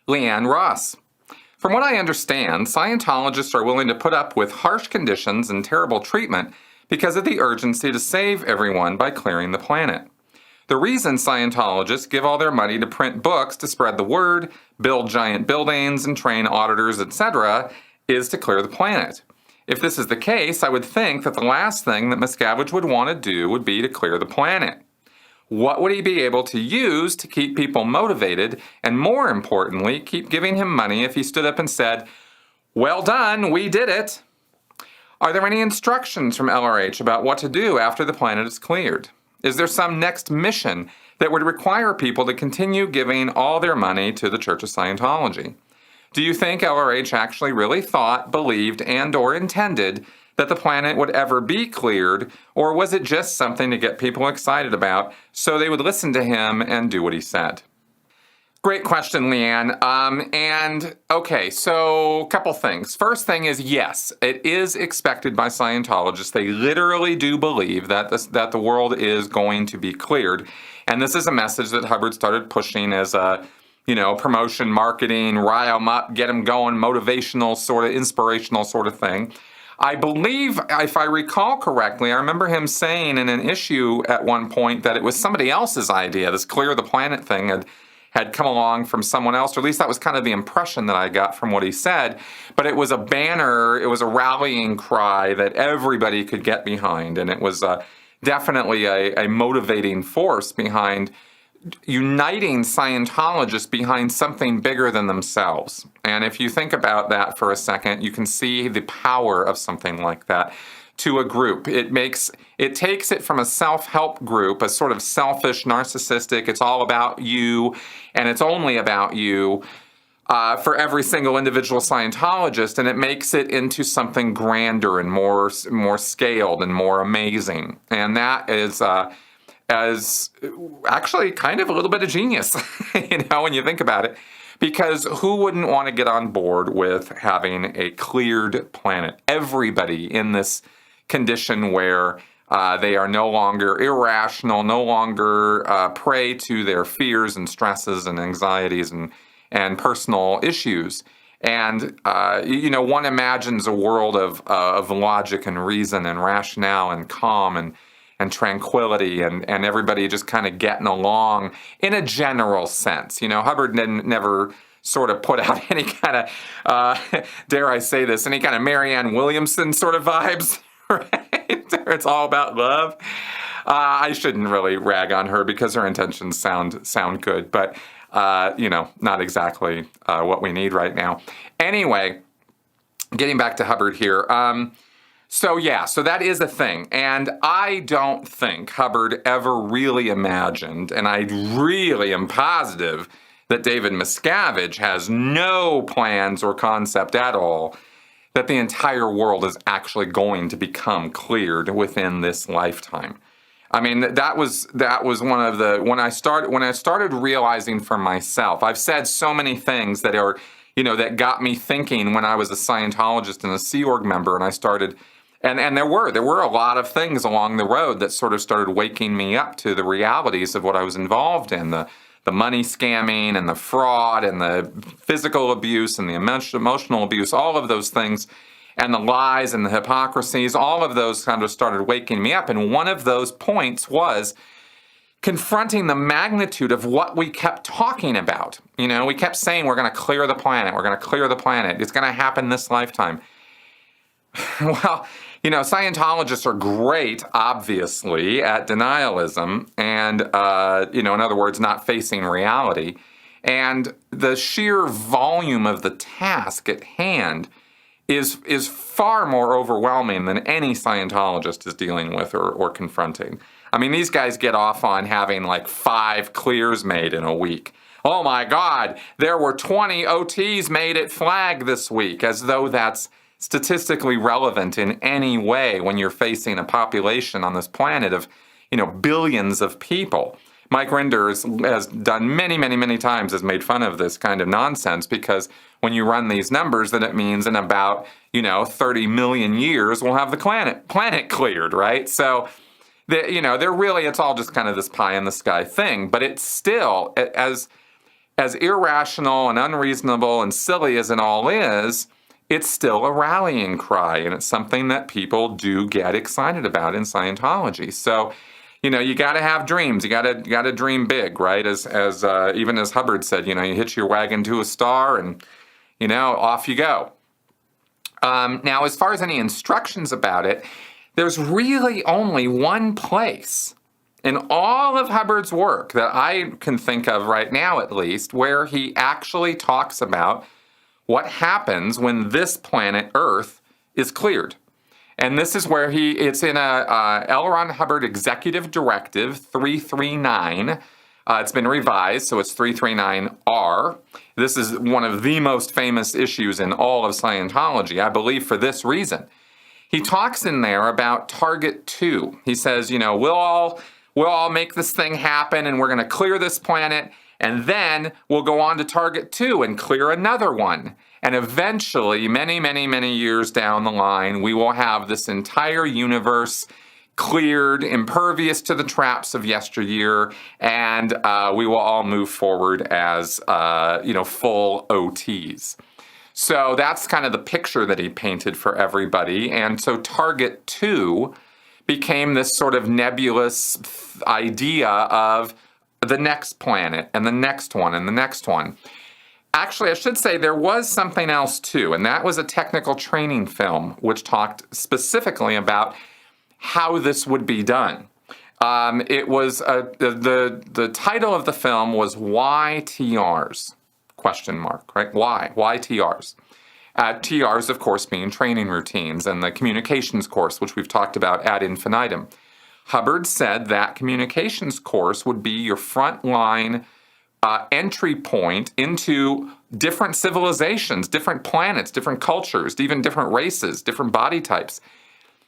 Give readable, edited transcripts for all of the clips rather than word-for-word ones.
Leanne Ross. From what I understand, Scientologists are willing to put up with harsh conditions and terrible treatment because of the urgency to save everyone by clearing the planet. The reason Scientologists give all their money to print books to spread the word, build giant buildings, and train auditors, etc., is to clear the planet. If this is the case, I would think that the last thing that Miscavige would want to do would be to clear the planet. What would he be able to use to keep people motivated, and more importantly, keep giving him money if he stood up and said, "Well done, we did it"? Are there any instructions from LRH about what to do after the planet is cleared? Is there some next mission that would require people to continue giving all their money to the Church of Scientology? Do you think LRH actually really thought, believed, and/or intended that the planet would ever be cleared, or was it just something to get people excited about so they would listen to him and do what he said? Great question, Leanne. Okay, so a couple things. First thing is, yes, it is expected by Scientologists. They literally do believe that the world is going to be cleared. And this is a message that Hubbard started pushing as a, promotion, marketing, rile them up, get them going, motivational, sort of inspirational sort of thing. I believe, if I recall correctly, I remember him saying in an issue at one point that it was somebody else's idea. This clear the planet thing had come along from someone else, or at least that was kind of the impression that I got from what he said. But it was a banner, it was a rallying cry that everybody could get behind, and it was definitely a motivating force behind uniting Scientologists behind something bigger than themselves. And if you think about that for a second, you can see the power of something like that to a group. It takes it from a self-help group, a sort of selfish, narcissistic, it's all about you, and it's only about you, for every single individual Scientologist, and it makes it into something grander and more scaled and more amazing. And that is as actually kind of a little bit of genius, when you think about it. Because who wouldn't want to get on board with having a cleared planet? Everybody in this condition where they are no longer irrational, no longer prey to their fears and stresses and anxieties and personal issues. And, one imagines a world of logic and reason and rationale and calm and tranquility and everybody just kind of getting along in a general sense. Hubbard never sort of put out any kind of, dare I say this, any kind of Marianne Williamson sort of vibes, right? It's all about love. I shouldn't really rag on her because her intentions sound good, but, not exactly what we need right now. Anyway, getting back to Hubbard here, So that is a thing. And I don't think Hubbard ever really imagined, and I really am positive that David Miscavige has no plans or concept at all that the entire world is actually going to become cleared within this lifetime. I mean, that was one of the, when I started realizing for myself, I've said so many things that are, that got me thinking when I was a Scientologist and a Sea Org member, and I started. And there were a lot of things along the road that sort of started waking me up to the realities of what I was involved in, the money scamming and the fraud and the physical abuse and the emotional abuse, all of those things, and the lies and the hypocrisies, all of those kind of started waking me up. And one of those points was confronting the magnitude of what we kept talking about. We kept saying we're going to clear the planet, it's going to happen this lifetime. Well, Scientologists are great, obviously, at denialism and, in other words, not facing reality. And the sheer volume of the task at hand is far more overwhelming than any Scientologist is dealing with or confronting. I mean, these guys get off on having like 5 clears made in a week. Oh my God, there were 20 OTs made at Flag this week, as though that's statistically relevant in any way when you're facing a population on this planet of, billions of people. Mike Rinder has done many, many, many times, has made fun of this kind of nonsense, because when you run these numbers, then it means in about, 30 million years, we'll have the planet cleared, right? So, they're really, it's all just kind of this pie in the sky thing, but it's still, as as irrational and unreasonable and silly as it all is, it's still a rallying cry, and it's something that people do get excited about in Scientology. So, you got to have dreams. You got to dream big, right? As even as Hubbard said, you hitch your wagon to a star, and off you go. Now, as far as any instructions about it, there's really only one place in all of Hubbard's work that I can think of right now, at least, where he actually talks about what happens when this planet Earth is cleared. And this is where it's in a L. Ron Hubbard Executive Directive 339. It's been revised, so it's 339R. This is one of the most famous issues in all of Scientology, I believe, for this reason. He talks in there about Target 2. He says, we'll all make this thing happen, and we're going to clear this planet, and then we'll go on to Target 2 and clear another one. And eventually, many, many, many years down the line, we will have this entire universe cleared, impervious to the traps of yesteryear, and we will all move forward as, full OTs. So that's kind of the picture that he painted for everybody. And so Target 2 became this sort of nebulous idea of the next planet and the next one and the next one. Actually, I should say there was something else too, and that was a technical training film which talked specifically about how this would be done. It was the title of the film was Why TRs? ? Right? Why TRs? TRs, of course, being training routines, and the communications course, which we've talked about ad infinitum. Hubbard said that communications course would be your frontline entry point into different civilizations, different planets, different cultures, even different races, different body types,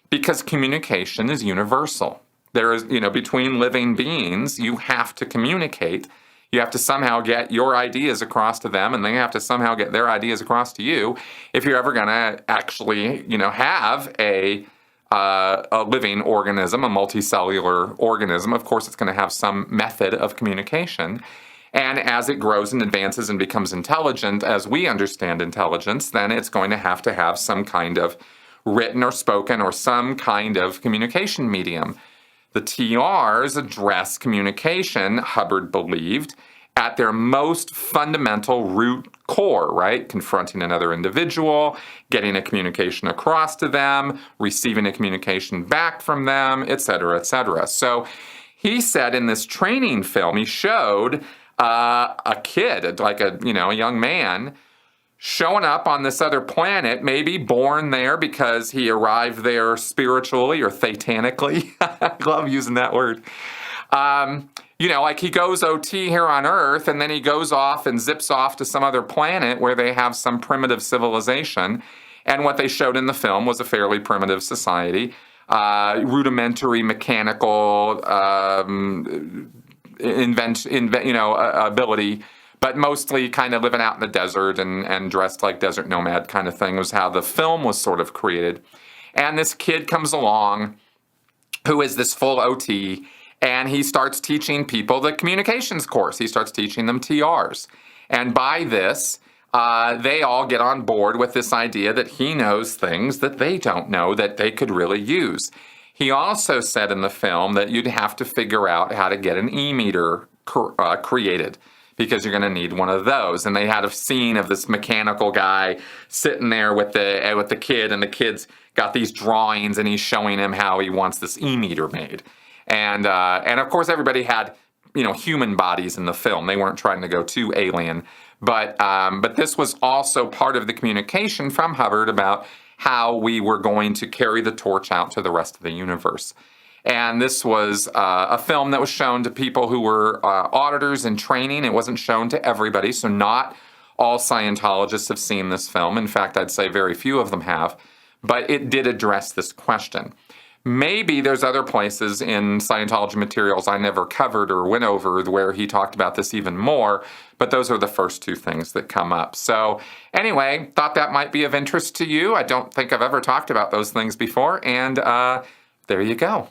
because communication is universal. There is, between living beings, you have to communicate. You have to somehow get your ideas across to them, and they have to somehow get their ideas across to you if you're ever going to actually, have a living organism, a multicellular organism. Of course, it's going to have some method of communication. And as it grows and advances and becomes intelligent, as we understand intelligence, then it's going to have some kind of written or spoken or some kind of communication medium. The TRs address communication, Hubbard believed, at their most fundamental root core, right? Confronting another individual, getting a communication across to them, receiving a communication back from them, etc., etc. So he said in this training film, he showed a kid, like a young man, showing up on this other planet, maybe born there because he arrived there spiritually or thetanically. I love using that word. Like he goes OT here on Earth, and then he goes off and zips off to some other planet where they have some primitive civilization. And what they showed in the film was a fairly primitive society, rudimentary mechanical ability, but mostly kind of living out in the desert and dressed like desert nomad kind of thing was how the film was sort of created. And this kid comes along who is this full OT, and he starts teaching people the communications course. He starts teaching them TRs. And by this, they all get on board with this idea that he knows things that they don't know that they could really use. He also said in the film that you'd have to figure out how to get an e-meter created, because you're going to need one of those. And they had a scene of this mechanical guy sitting there with the kid, and the kid's got these drawings, and he's showing him how he wants this e-meter made. And of course, everybody had human bodies in the film. They weren't trying to go too alien, but this was also part of the communication from Hubbard about how we were going to carry the torch out to the rest of the universe. And this was a film that was shown to people who were auditors in training. It wasn't shown to everybody, so not all Scientologists have seen this film. In fact, I'd say very few of them have. But it did address this question. Maybe there's other places in Scientology materials I never covered or went over where he talked about this even more, but those are the first two things that come up. So anyway, thought that might be of interest to you. I don't think I've ever talked about those things before, and there you go.